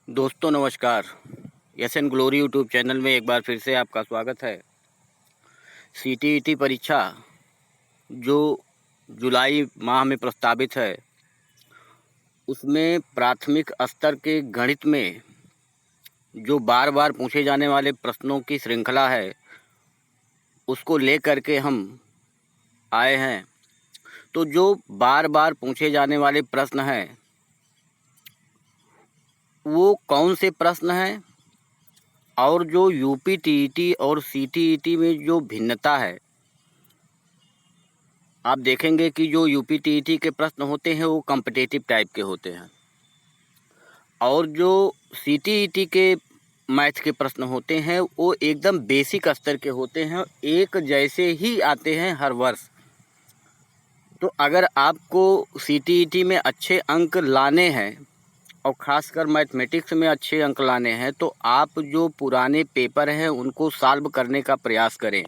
दोस्तों नमस्कार। S N glory YouTube channel में एक बार फिर से आपका स्वागत है। सीटीईटी परीक्षा जो जुलाई माह में प्रस्तावित है, उसमें प्राथमिक स्तर के गणित में जो बार बार पूछे जाने वाले प्रश्नों की श्रृंखला है, उसको लेकर के हम आए हैं। तो जो बार बार पूछे जाने वाले प्रश्न हैं, वो कौन से प्रश्न हैं और जो यूपीटीईटी और सीटीईटी में जो भिन्नता है, आप देखेंगे कि जो यूपीटीईटी के प्रश्न होते हैं वो कॉम्पिटिटिव टाइप के होते हैं और जो सीटीईटी के मैथ के प्रश्न होते हैं वो एकदम बेसिक स्तर के होते हैं, एक जैसे ही आते हैं हर वर्ष। तो अगर आपको सीटीईटी में अच्छे अंक लाने हैं और ख़ासकर मैथमेटिक्स में अच्छे अंक लाने हैं, तो आप जो पुराने पेपर हैं उनको सॉल्व करने का प्रयास करें।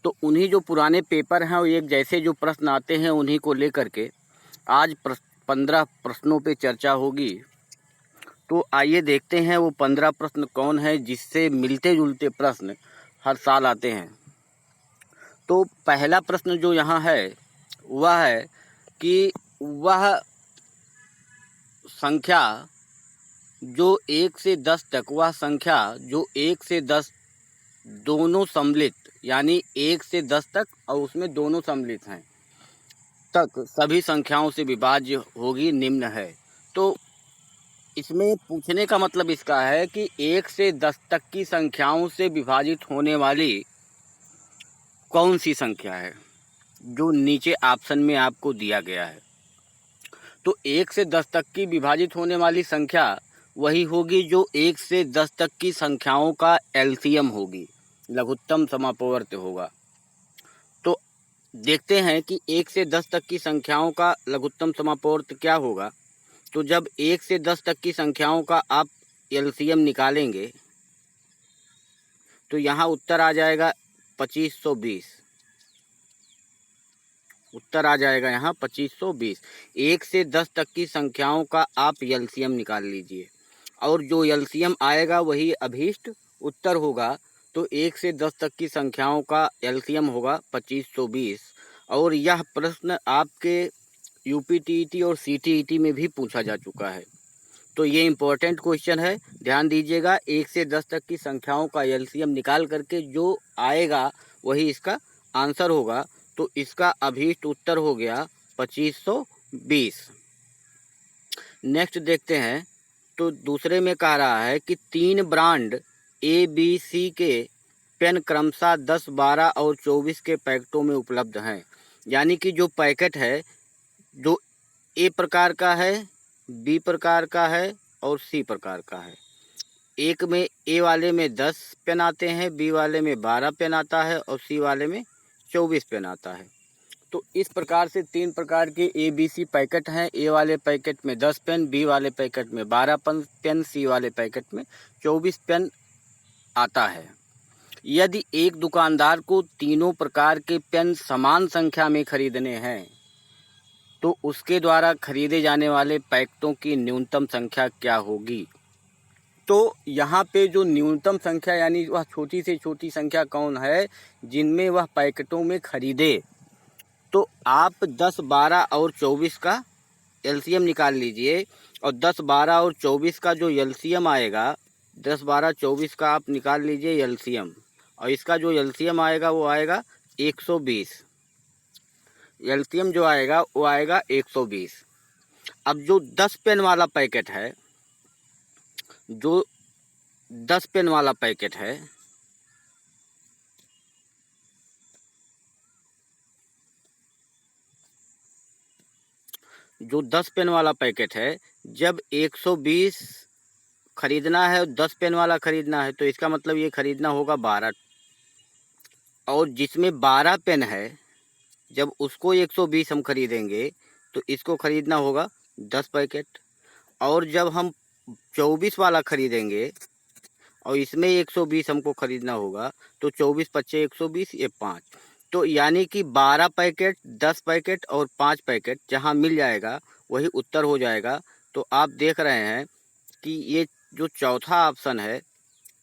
तो उन्हीं जो पुराने पेपर हैं, वो एक जैसे जो प्रश्न आते हैं, उन्हीं को लेकर के आज 15 प्रश्नों पे चर्चा होगी। तो आइए देखते हैं वो 15 प्रश्न कौन है जिससे मिलते जुलते प्रश्न हर साल आते हैं। तो पहला प्रश्न जो यहाँ है वह है कि वह संख्या जो 1 से 10 तक, वह संख्या जो 1 से 10 दोनों सम्मिलित, यानी 1 से 10 तक और उसमें दोनों सम्मिलित हैं, तक सभी संख्याओं से विभाज्य होगी, निम्न है। तो इसमें पूछने का मतलब इसका है कि 1 से 10 तक की संख्याओं से विभाजित होने वाली कौन सी संख्या है, जो नीचे ऑप्शन में आपको दिया गया है। तो 1 से 10 तक की विभाजित होने वाली संख्या वही होगी जो 1 से 10 तक की संख्याओं का एलसीएम होगी, लघुत्तम समापवर्त होगा। तो देखते हैं कि 1 से 10 तक की संख्याओं का लघुत्तम समापवर्त क्या होगा। तो जब 1 से 10 तक की संख्याओं का आप एलसीएम निकालेंगे तो यहाँ उत्तर आ जाएगा 2520। उत्तर आ जाएगा यहाँ 2520। 1 से 10 तक की संख्याओं का आप एलसीएम निकाल लीजिए और जो एलसीएम आएगा वही अभीष्ट उत्तर होगा। तो 1 से 10 तक की संख्याओं का एलसीएम होगा 2520। और यह प्रश्न आपके यूपीटीईटी और सीटीईटी में भी पूछा जा चुका है। तो ये इम्पोर्टेंट क्वेश्चन है, ध्यान दीजिएगा। 1 से 10 तक की संख्याओं का एलसीएम निकाल करके जो आएगा वही इसका आंसर होगा। तो इसका अभीष्ट उत्तर हो गया 2520। नेक्स्ट देखते हैं। तो दूसरे में कह रहा है कि 3 ब्रांड ABC के पेन क्रमशः 10, 12 और 24 के पैकेटों में उपलब्ध हैं। यानी कि जो पैकेट है, जो ए प्रकार का है, बी प्रकार का है और सी प्रकार का है। एक में ए वाले में 10 पेन आते हैं, बी वाले में 12 पेन आता है और सी वाले में 24 पेन आता है। तो इस प्रकार से 3 प्रकार के ABC पैकेट हैं। ए वाले पैकेट में 10 पेन, बी वाले पैकेट में 12 पेन, सी वाले पैकेट में 24 पेन आता है। यदि एक दुकानदार को तीनों प्रकार के पेन समान संख्या में खरीदने हैं तो उसके द्वारा खरीदे जाने वाले पैकेटों की न्यूनतम संख्या क्या होगी। तो यहाँ पे जो न्यूनतम संख्या यानी वह छोटी से छोटी संख्या कौन है जिनमें वह पैकेटों में खरीदे। तो आप 10, 12 और 24 का एलसीएम निकाल लीजिए और 10, 12 और 24 का जो एलसीएम आएगा, 10, 12, 24 का आप निकाल लीजिए एलसीएम और इसका जो एलसीएम आएगा वो आएगा 120। एलसीएम जो आएगा वो आएगा 120। अब जो 10 पेन वाला पैकेट है, जो 10 पेन वाला पैकेट है, जो 10 पेन वाला पैकेट है, जब 120 खरीदना है, 10 पेन वाला खरीदना है, तो इसका मतलब ये खरीदना होगा 12। और जिसमें 12 पेन है, जब उसको 120 हम खरीदेंगे तो इसको खरीदना होगा 10 पैकेट। और जब हम 24 वाला खरीदेंगे और इसमें 120 हमको खरीदना होगा तो 24 पच्चे 120, ये 5। तो यानी कि 12 पैकेट, 10 पैकेट और 5 पैकेट जहां मिल जाएगा वही उत्तर हो जाएगा। तो आप देख रहे हैं कि ये जो चौथा ऑप्शन है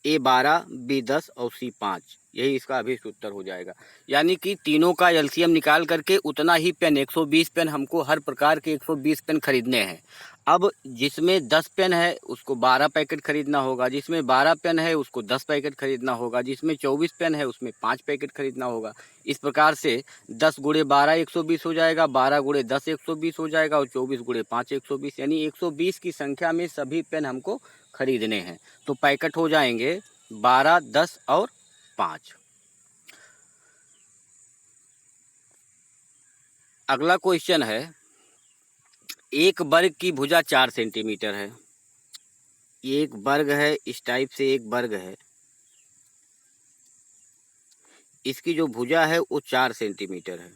A12, B10 और C5, यही इसका अभी उत्तर हो जाएगा। यानी कि तीनों का एलसीएम निकाल करके उतना ही पेन 120 पेन हमको हर प्रकार के 120 पेन खरीदने हैं। अब जिसमें 10 पेन है उसको 12 पैकेट खरीदना होगा, जिसमें 12 पेन है उसको 10 पैकेट खरीदना होगा, जिसमें 24 पेन है उसमें 5 पैकेट खरीदना होगा। इस प्रकार से 10 गुणे 12 120 हो जाएगा, 12 गुणे 10 120 हो जाएगा और 24 गुणे 5 120, यानी 120 की संख्या में सभी पेन हमको खरीदने हैं। तो पैकेट हो जाएंगे 12, 10 और 5। अगला क्वेश्चन है, एक वर्ग की भुजा 4 सेंटीमीटर है। एक वर्ग है, इस टाइप से एक वर्ग है, इसकी जो भुजा है वो 4 सेंटीमीटर है।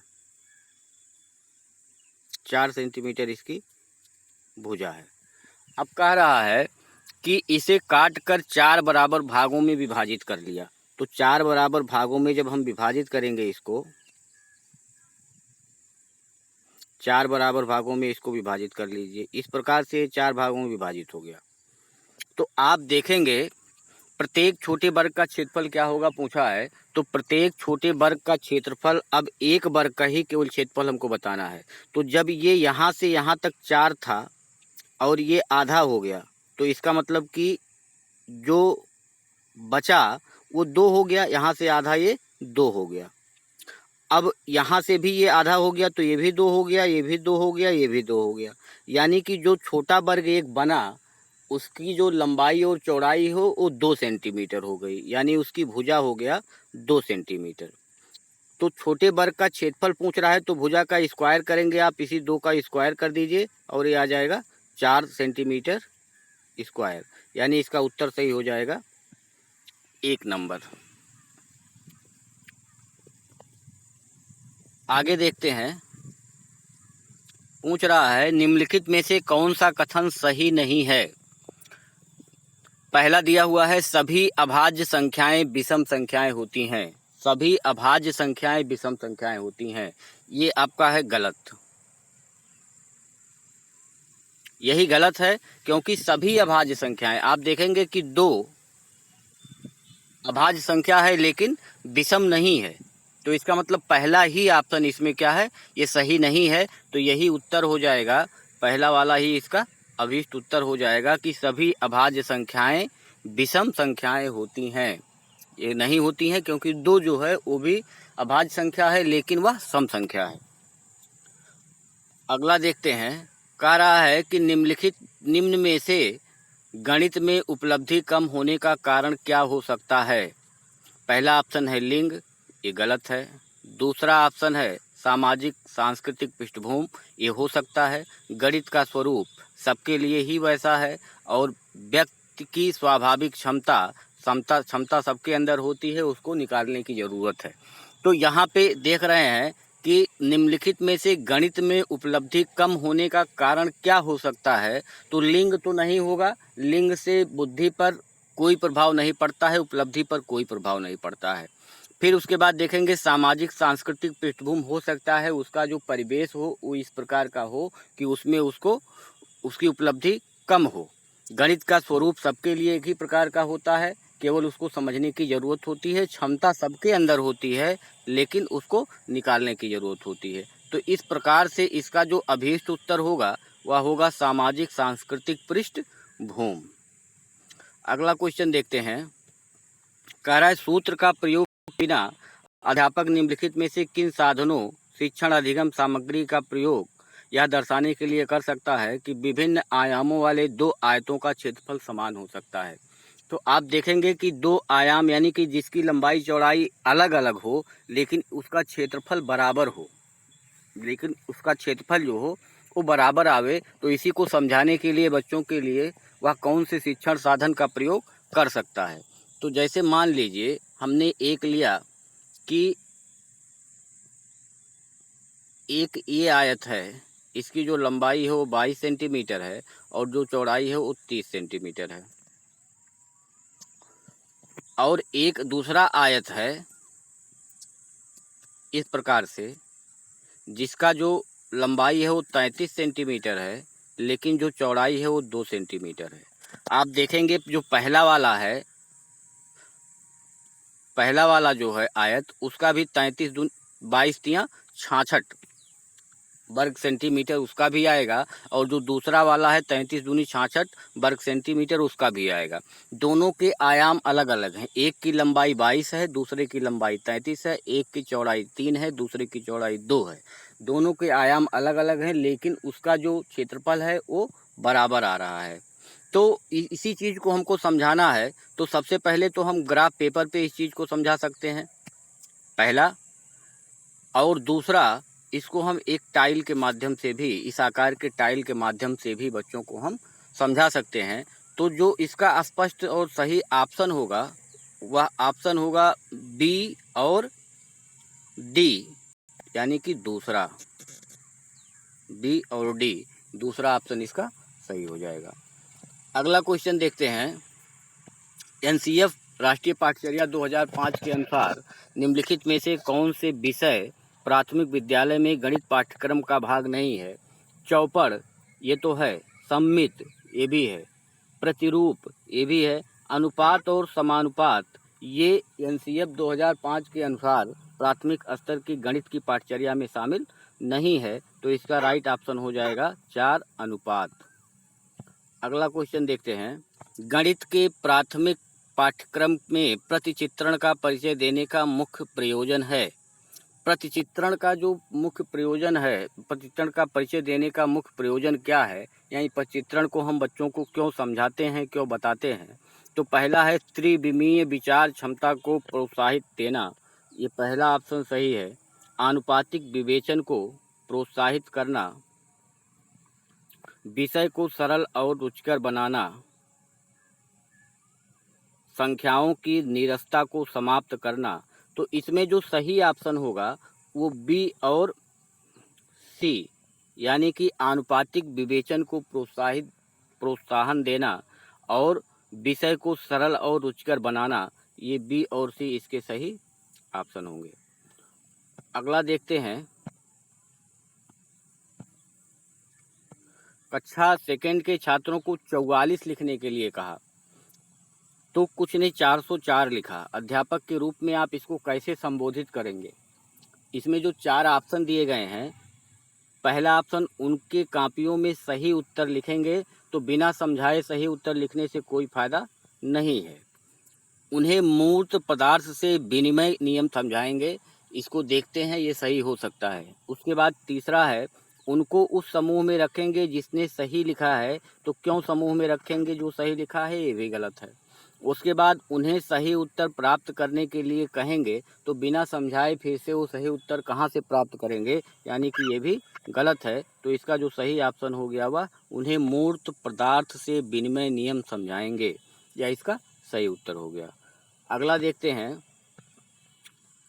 4 सेंटीमीटर इसकी भुजा है। अब कह रहा है कि इसे काट कर 4 बराबर भागों में विभाजित कर लिया। तो 4 बराबर भागों में जब हम विभाजित करेंगे इसको, 4 बराबर भागों में इसको विभाजित कर लीजिए। इस प्रकार से 4 भागों में विभाजित हो गया। तो आप देखेंगे प्रत्येक छोटे वर्ग का क्षेत्रफल क्या होगा पूछा है। तो प्रत्येक छोटे वर्ग का क्षेत्रफल, अब एक वर्ग का ही केवल क्षेत्रफल हमको बताना है। तो जब ये यहाँ से यहाँ तक 4 था और ये आधा हो गया, तो इसका मतलब कि जो बचा वो 2 हो गया, यहाँ से आधा ये 2 हो गया। अब यहाँ से भी ये आधा हो गया तो ये भी 2 हो गया, ये भी 2 हो गया, ये भी 2 हो गया। यानी कि जो छोटा वर्ग एक बना उसकी जो लंबाई और चौड़ाई हो वो 2 सेंटीमीटर हो गई, यानी उसकी भुजा हो गया 2 सेंटीमीटर। तो छोटे वर्ग का क्षेत्रफल पूछ रहा है तो भुजा का स्क्वायर करेंगे आप, इसी 2 का स्क्वायर कर दीजिए और ये आ जाएगा 4 सेंटीमीटर स्क्वायर, यानी इसका उत्तर सही हो जाएगा 1 नंबर। आगे देखते हैं, पूछ रहा है निम्नलिखित में से कौन सा कथन सही नहीं है। पहला दिया हुआ है सभी अभाज्य संख्याएं विषम संख्याएं होती हैं। सभी अभाज्य संख्याएं विषम संख्याएं होती हैं, ये आपका है गलत। यही गलत है क्योंकि सभी अभाज्य संख्याएं, आप देखेंगे कि 2 अभाज्य संख्या है लेकिन विषम नहीं है, तो इसका मतलब पहला ही ऑप्शन इसमें क्या है, ये सही नहीं है। तो यही उत्तर हो जाएगा, पहला वाला ही इसका अभीष्ट उत्तर हो जाएगा कि सभी अभाज्य संख्याएं विषम संख्याएं होती हैं। ये नहीं होती हैं क्योंकि 2 जो है वो भी अभाज्य संख्या है लेकिन वह सम संख्या है। अगला देखते हैं, कह रहा है कि निम्न में से गणित में उपलब्धि कम होने का कारण क्या हो सकता है। पहला ऑप्शन है लिंग, ये गलत है। दूसरा ऑप्शन है सामाजिक सांस्कृतिक पृष्ठभूमि, ये हो सकता है। गणित का स्वरूप सबके लिए ही वैसा है और व्यक्ति की स्वाभाविक क्षमता सबके अंदर होती है, उसको निकालने की ज़रूरत है। तो यहाँ पे देख रहे हैं कि निम्नलिखित में से गणित में उपलब्धि कम होने का कारण क्या हो सकता है। तो लिंग तो नहीं होगा, लिंग से बुद्धि पर कोई प्रभाव नहीं पड़ता है, उपलब्धि पर कोई प्रभाव नहीं पड़ता है। फिर उसके बाद देखेंगे सामाजिक सांस्कृतिक पृष्ठभूमि हो सकता है, उसका जो परिवेश हो वो इस प्रकार का हो कि उसमें उसकी उपलब्धि कम हो। गणित का स्वरूप सबके लिए एक ही प्रकार का होता है, केवल उसको समझने की ज़रूरत होती है। क्षमता सबके अंदर होती है लेकिन उसको निकालने की ज़रूरत होती है। तो इस प्रकार से इसका जो अभीष्ट उत्तर होगा वह होगा सामाजिक सांस्कृतिक पृष्ठभूमि। अगला क्वेश्चन देखते हैं, कह रहा है सूत्र का प्रयोग बिना अध्यापक निम्नलिखित में से किन साधनों शिक्षण अधिगम सामग्री का प्रयोग यह दर्शाने के लिए कर सकता है कि विभिन्न आयामों वाले 2 आयतों का क्षेत्रफल समान हो सकता है। तो आप देखेंगे कि 2 आयाम यानी कि जिसकी लंबाई चौड़ाई अलग अलग हो लेकिन उसका क्षेत्रफल बराबर हो, लेकिन उसका क्षेत्रफल जो हो वो बराबर आवे, तो इसी को समझाने के लिए बच्चों के लिए वह कौन से शिक्षण साधन का प्रयोग कर सकता है। तो जैसे मान लीजिए हमने एक लिया कि एक ये आयत है, इसकी जो लंबाई है वो 22 सेंटीमीटर है और जो चौड़ाई है वो 30 सेंटीमीटर है। और एक दूसरा आयत है इस प्रकार से, जिसका जो लंबाई है वो 33 सेंटीमीटर है लेकिन जो चौड़ाई है वो 2 सेंटीमीटर है। आप देखेंगे जो पहला वाला जो है आयत, उसका भी 33 दूनी 22 तियां 66 वर्ग सेंटीमीटर उसका भी आएगा, और जो दूसरा वाला है 33 दूनी 66 वर्ग सेंटीमीटर उसका भी आएगा। दोनों के आयाम अलग अलग हैं, एक की लंबाई 22 है, दूसरे की लंबाई 33 है, एक की चौड़ाई 3 है, दूसरे की चौड़ाई 2 है। दोनों के आयाम अलग अलग हैं, लेकिन उसका जो क्षेत्रफल है वो बराबर आ रहा है। तो इसी चीज़ को हमको समझाना है, तो सबसे पहले तो हम ग्राफ पेपर पे इस चीज़ को समझा सकते हैं, पहला। और दूसरा, इसको हम एक टाइल के माध्यम से भी, इस आकार के टाइल के माध्यम से भी बच्चों को हम समझा सकते हैं। तो जो इसका स्पष्ट और सही ऑप्शन होगा वह ऑप्शन होगा बी और डी, यानी कि दूसरा, बी और डी, दूसरा ऑप्शन इसका सही हो जाएगा। अगला क्वेश्चन देखते हैं। एनसीएफ राष्ट्रीय पाठ्यचर्या 2005 के अनुसार निम्नलिखित में से कौन से विषय प्राथमिक विद्यालय में गणित पाठ्यक्रम का भाग नहीं है? चौपड़ ये तो है, सममित ये भी है, प्रतिरूप ये भी है, अनुपात और समानुपात ये एनसीएफ 2005 के अनुसार प्राथमिक स्तर की गणित की पाठ्यचर्या में शामिल नहीं है। तो इसका राइट ऑप्शन हो जाएगा 4 अनुपात। अगला क्वेश्चन देखते हैं। गणित के प्राथमिक पाठ्यक्रम में प्रतिचित्रण का परिचय देने का मुख्य प्रयोजन है। प्रतिचित्रण का जो मुख्य प्रयोजन है, प्रतिचित्रण का परिचय देने का मुख्य प्रयोजन क्या है, यानी प्रतिचित्रण को हम बच्चों को क्यों समझाते हैं, क्यों बताते हैं? तो पहला है त्रिविमीय विचार क्षमता को प्रोत्साहित देना, ये पहला ऑप्शन सही है। आनुपातिक विवेचन को प्रोत्साहित करना, विषय को सरल और रुचिकर बनाना, संख्याओं की नीरसता को समाप्त करना। तो इसमें जो सही ऑप्शन होगा वो बी और सी, यानी कि आनुपातिक विवेचन को प्रोत्साहन देना और विषय को सरल और रुचिकर बनाना, ये बी और सी इसके सही ऑप्शन होंगे। अगला देखते हैं। कक्षा सेकंड के छात्रों को 44 लिखने के लिए कहा, तो कुछ ने 404 लिखा। अध्यापक के रूप में आप इसको कैसे संबोधित करेंगे? इसमें जो 4 ऑप्शन दिए गए हैं, पहला ऑप्शन उनके कापियों में सही उत्तर लिखेंगे, तो बिना समझाए सही उत्तर लिखने से कोई फायदा नहीं है। उन्हें मूर्त पदार्थ से विनिमय नियम समझाएंगे, इसको देखते हैं ये सही हो सकता है। उसके बाद तीसरा है, उनको उस समूह में रखेंगे जिसने सही लिखा है, तो क्यों समूह में रखेंगे जो सही लिखा है, ये भी गलत है। उसके बाद उन्हें सही उत्तर प्राप्त करने के लिए कहेंगे, तो बिना समझाए फिर से वो सही उत्तर कहाँ से प्राप्त करेंगे, यानी कि ये भी गलत है। तो इसका जो सही ऑप्शन हो गया वह उन्हें मूर्त पदार्थ से विनिमय नियम समझाएंगे, या इसका सही उत्तर हो गया। अगला देखते हैं।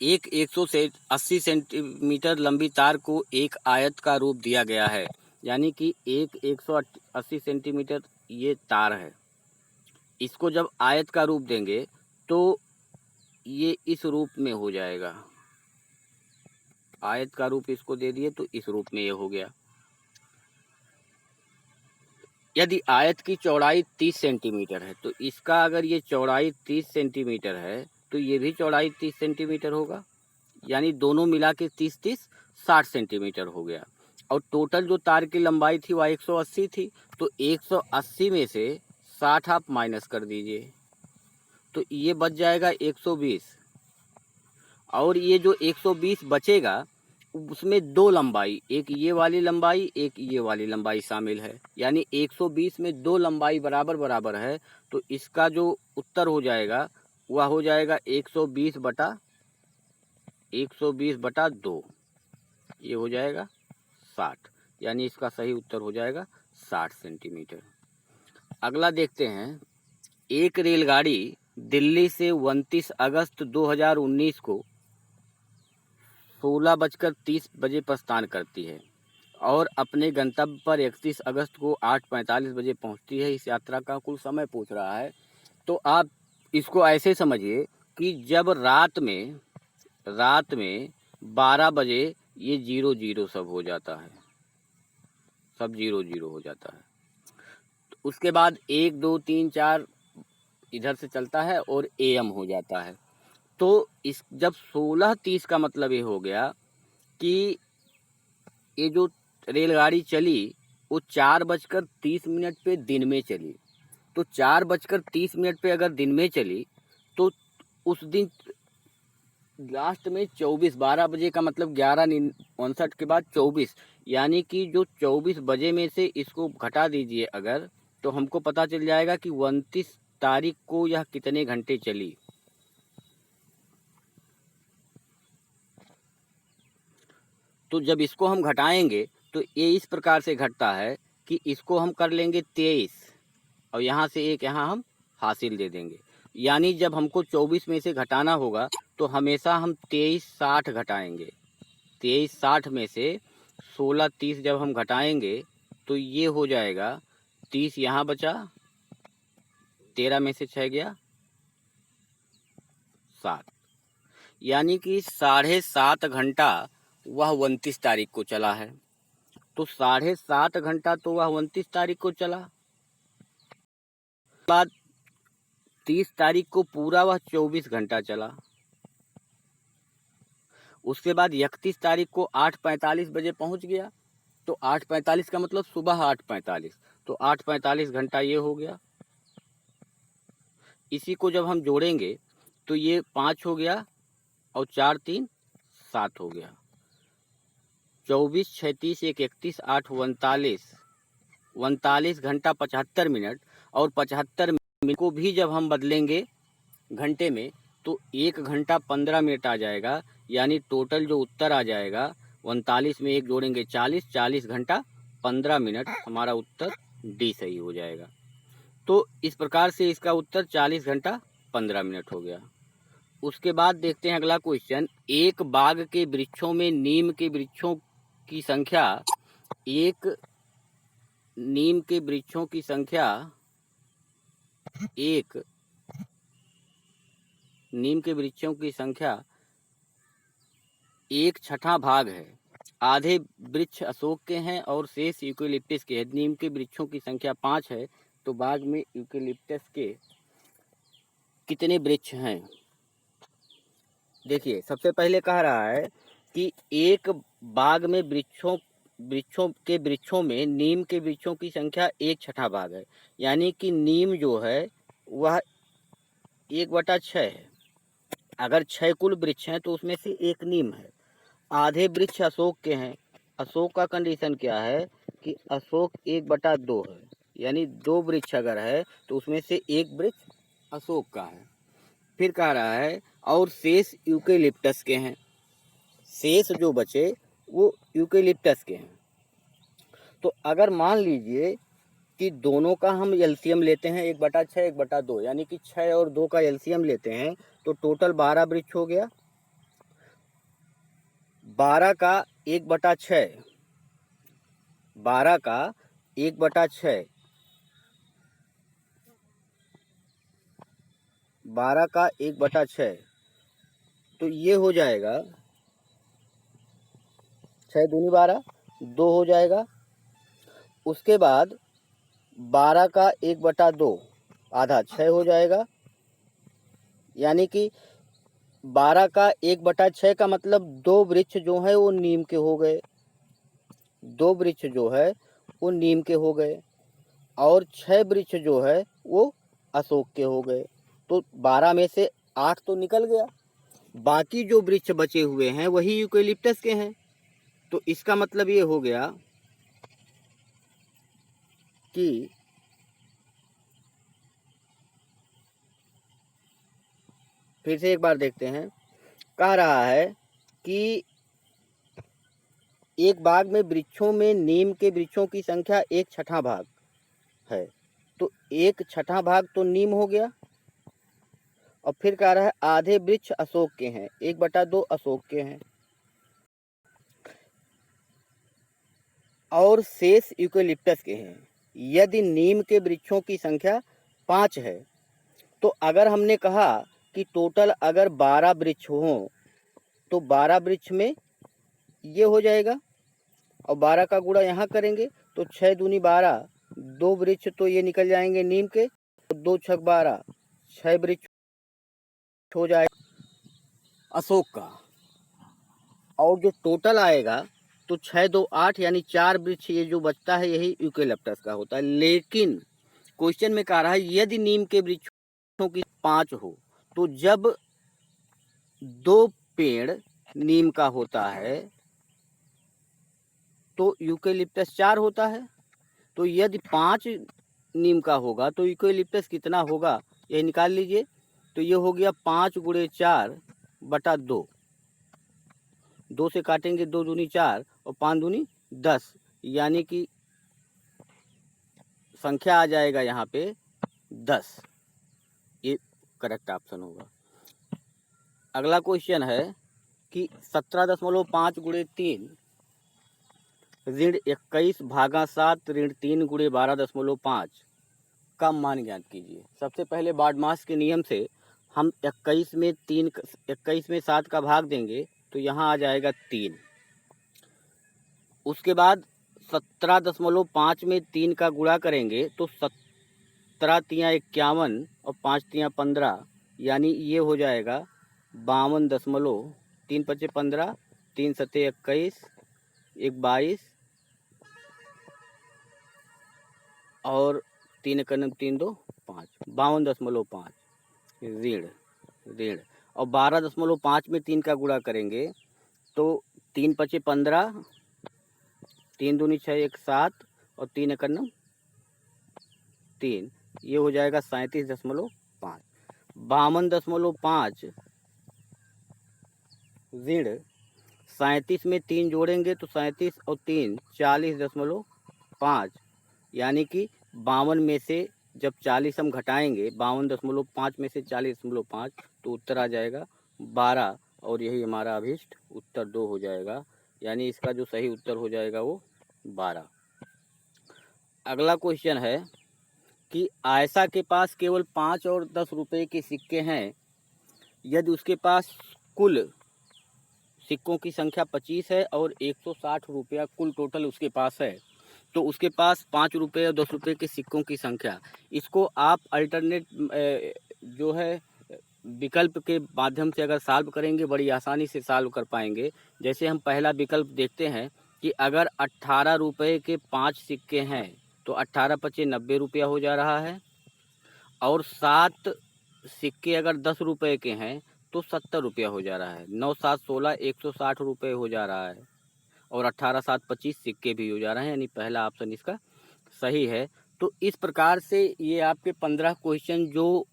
एक 180 सेंटीमीटर लंबी तार को एक आयत का रूप दिया गया है, यानी कि एक 180 सेंटीमीटर ये तार है। इसको जब आयत का रूप देंगे तो ये इस रूप में हो जाएगा। आयत का रूप इसको दे दिए तो इस रूप में ये हो गया। यदि आयत की चौड़ाई 30 सेंटीमीटर है, तो इसका अगर ये चौड़ाई 30 सेंटीमीटर है, तो ये भी चौड़ाई 30 सेंटीमीटर होगा, यानी दोनों मिला के 30-30 60 सेंटीमीटर हो गया। और टोटल जो तार की लंबाई थी वह 180 थी, तो 180 में से 60 आप माइनस कर दीजिए, तो ये बच जाएगा 120। और ये जो 120 बचेगा उसमें दो लंबाई, एक ये वाली लंबाई, एक ये वाली लंबाई शामिल है, यानी 120 में दो लंबाई बराबर बराबर है। तो इसका जो उत्तर हो जाएगा वह हो जाएगा 120 बटा 2, ये हो जाएगा 60, यानी इसका सही उत्तर हो जाएगा 60 सेंटीमीटर। अगला देखते हैं। एक रेलगाड़ी दिल्ली से 29 अगस्त 2019 को 16:30 बजे प्रस्थान करती है और अपने गंतव्य पर 31 अगस्त को 8:45 बजे पहुंचती है। इस यात्रा का कुल समय पूछ रहा है। तो आप इसको ऐसे समझिए कि जब रात में 12 बजे ये 00 सब हो जाता है, सब 00 हो जाता है। तो उसके बाद 1 2 3 4 इधर से चलता है और AM हो जाता है। तो इस जब 16:30 का मतलब ये हो गया कि ये जो रेलगाड़ी चली वो 4:30 पे दिन में चली। तो 4:30 पे अगर दिन में चली तो उस दिन लास्ट में 24, 12 बजे का मतलब 11:59 के बाद 24, यानी कि जो 24 बजे में से इसको घटा दीजिए अगर, तो हमको पता चल जाएगा कि 29 तारीख को यह कितने घंटे चली। तो जब इसको हम घटाएंगे तो ये इस प्रकार से घटता है कि इसको हम कर लेंगे 23 और यहाँ से एक यहाँ हम हासिल दे देंगे। यानी जब हमको 24 में से घटाना होगा तो हमेशा हम 23:60 घटाएंगे। 23:60 में से 16:30 जब हम घटाएंगे तो ये हो जाएगा 30 यहाँ बचा, 13 में से 6 गया 7, यानी कि 7.5 घंटा वह 29 तारीख को चला है। तो 7.5 घंटा तो वह 29 तारीख को चला। बाद 30 तारीख को पूरा वह 24 घंटा चला। उसके बाद 31 तारीख को 8:45 बजे पहुंच गया। तो 8:45 का मतलब सुबह 8:45, तो 8:45 घंटा ये हो गया। इसी को जब हम जोड़ेंगे तो ये 5 हो गया और 4 3 7 हो गया। 24 36 1 31 8 39 घंटा 75 मिनट। और 75 मिनट को भी जब हम बदलेंगे घंटे में तो 1 घंटा 15 मिनट आ जाएगा। यानी टोटल जो उत्तर आ जाएगा 39 में 1 जोड़ेंगे 40, 40 घंटा 15 मिनट, हमारा उत्तर डी सही हो जाएगा। तो इस प्रकार से इसका उत्तर 40 घंटा 15 मिनट हो गया। उसके बाद देखते हैं अगला क्वेश्चन। एक बाग के वृक्षों में नीम के वृक्षों की संख्या एक नीम के वृक्षों की संख्या एक नीम के वृक्षों की संख्या 1/6 भाग है। आधे वृक्ष अशोक के हैं और शेष यूकेलिप्टस के हैं। नीम के वृक्षों की संख्या 5 है, तो बाग में यूकेलिप्टस के कितने वृक्ष हैं? देखिए, सबसे पहले कह रहा है कि एक बाग में वृक्षों में नीम के वृक्षों की संख्या 1/6 भाग है। यानी कि नीम जो है वह 1/6 है। अगर 6 कुल वृक्ष हैं तो उसमें से एक नीम है। आधे वृक्ष अशोक के हैं। अशोक का कंडीशन क्या है कि अशोक 1/2 है। यानी 2 वृक्ष अगर है तो उसमें से एक वृक्ष अशोक का है। फिर कह रहा है और शेष यूकेलिप्टस के हैं। शेष जो बचे वो यूकेलिप्टस के हैं। तो अगर मान लीजिए कि दोनों का हम एलसीएम लेते हैं 1/6 1/2, यानी कि 6 और 2 का एलसीएम लेते हैं तो टोटल 12 वृक्ष हो गया। 12 का 1/6 12 का 1/6 12 का 1/6 तो ये हो जाएगा 6 दूनी 12, 2 हो जाएगा। उसके बाद 12 का 1/2 आधा 6 हो जाएगा। यानी कि 12 का 1/6 का मतलब 2 वृक्ष जो है वो नीम के हो गए। 2 वृक्ष जो है वो नीम के हो गए और 6 वृक्ष जो है वो अशोक के हो गए। तो 12 में से 8 तो निकल गया। बाकी जो वृक्ष बचे हुए हैं वही यूकेलिप्टस के हैं। तो इसका मतलब ये हो गया कि फिर से एक बार देखते हैं। कह रहा है कि एक बाग में वृक्षों में नीम के वृक्षों की संख्या 1/6 भाग है। तो 1/6 भाग तो नीम हो गया। और फिर कह रहा है आधे वृक्ष अशोक के हैं, 1/2 अशोक के हैं और शेष यूकेलिप्टस के हैं। यदि नीम के वृक्षों की संख्या 5 है तो अगर हमने कहा कि टोटल अगर 12 वृक्ष हों तो 12 वृक्ष में ये हो जाएगा और 12 का गुणा यहाँ करेंगे तो 6 दूनी 12, 2 वृक्ष तो ये निकल जाएंगे नीम के, 2 छक 12, 6 वृक्ष हो जाएगा अशोक का। और जो टोटल आएगा तो 6 2 8 यानी 4 वृक्ष ये जो बचता है यही यूकेलिप्टस का होता है। लेकिन क्वेश्चन में कह रहा है यदि नीम के वृक्षों की 5 हो तो जब 2 पेड़ नीम का होता है तो यूकेलिप्टस 4 होता है। तो यदि 5 नीम का होगा तो यूकेलिप्टस कितना होगा ये निकाल लीजिए। तो ये हो गया 5 × 4 बटा 2, 2 से काटेंगे 2 दूनी 4 और 5 दूनी 10, यानी कि संख्या आ जाएगा यहाँ पे 10। ये करेक्ट ऑप्शन होगा। अगला क्वेश्चन है कि 17.5 × 3 ऋण 21 भागा 7 ऋण 3 × 12.5 का मान ज्ञात कीजिए। सबसे पहले बार्डमास के नियम से हम 21 में 7 का भाग देंगे तो यहाँ आ जाएगा 3। उसके बाद 17.5 में 3 का गुणा करेंगे तो 17 तियाँ 51 और 5 तियाँ 15, यानी ये हो जाएगा 52 3 × 5 = 15, 3 × 7 = 21, 1 22 और 3 × 9 3 2 5, 52.5 ऋण। और 12.5 में 3 का गुणा करेंगे तो 3 × 5 = 15, 3 दूनी 6 1 7 और 3 × 9 3, ये हो जाएगा 37.5। 52.5 ऋण 37 में 3 जोड़ेंगे तो 37 और 3 40.5, यानी कि 52 में से जब 40 हम घटाएंगे 52.5 में से 40.5 तो उत्तर आ जाएगा 12 और यही हमारा अभीष्ट उत्तर 2 हो जाएगा, यानी इसका जो सही उत्तर हो जाएगा वो 12। अगला क्वेश्चन है कि आयशा के पास केवल 5 और 10 रुपये के सिक्के हैं। यदि उसके पास कुल सिक्कों की संख्या 25 है और 160 रुपया कुल टोटल उसके पास है, तो उसके पास 5 रुपये और 10 रुपये के सिक्कों की संख्या। इसको आप अल्टरनेट जो है विकल्प के माध्यम से अगर सॉल्व करेंगे बड़ी आसानी से सॉल्व कर पाएंगे। जैसे हम पहला विकल्प देखते हैं कि अगर 18 रुपये के 5 सिक्के हैं तो 18 × 5 = 90 रुपया हो जा रहा है, और 7 सिक्के अगर 10 रुपये के हैं तो 70 रुपया हो जा रहा है। 9 7 16 160 रुपये हो जा रहा है, और 18 7 25 सिक्के भी हो जा रहे हैं, यानी पहला ऑप्शन इसका सही है। तो इस प्रकार से ये आपके 15 क्वेश्चन जो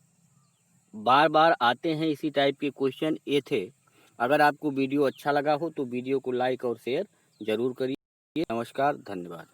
बार बार आते हैं इसी टाइप के क्वेश्चन ये थे। अगर आपको वीडियो अच्छा लगा हो तो वीडियो को लाइक और शेयर ज़रूर करिए। नमस्कार, धन्यवाद।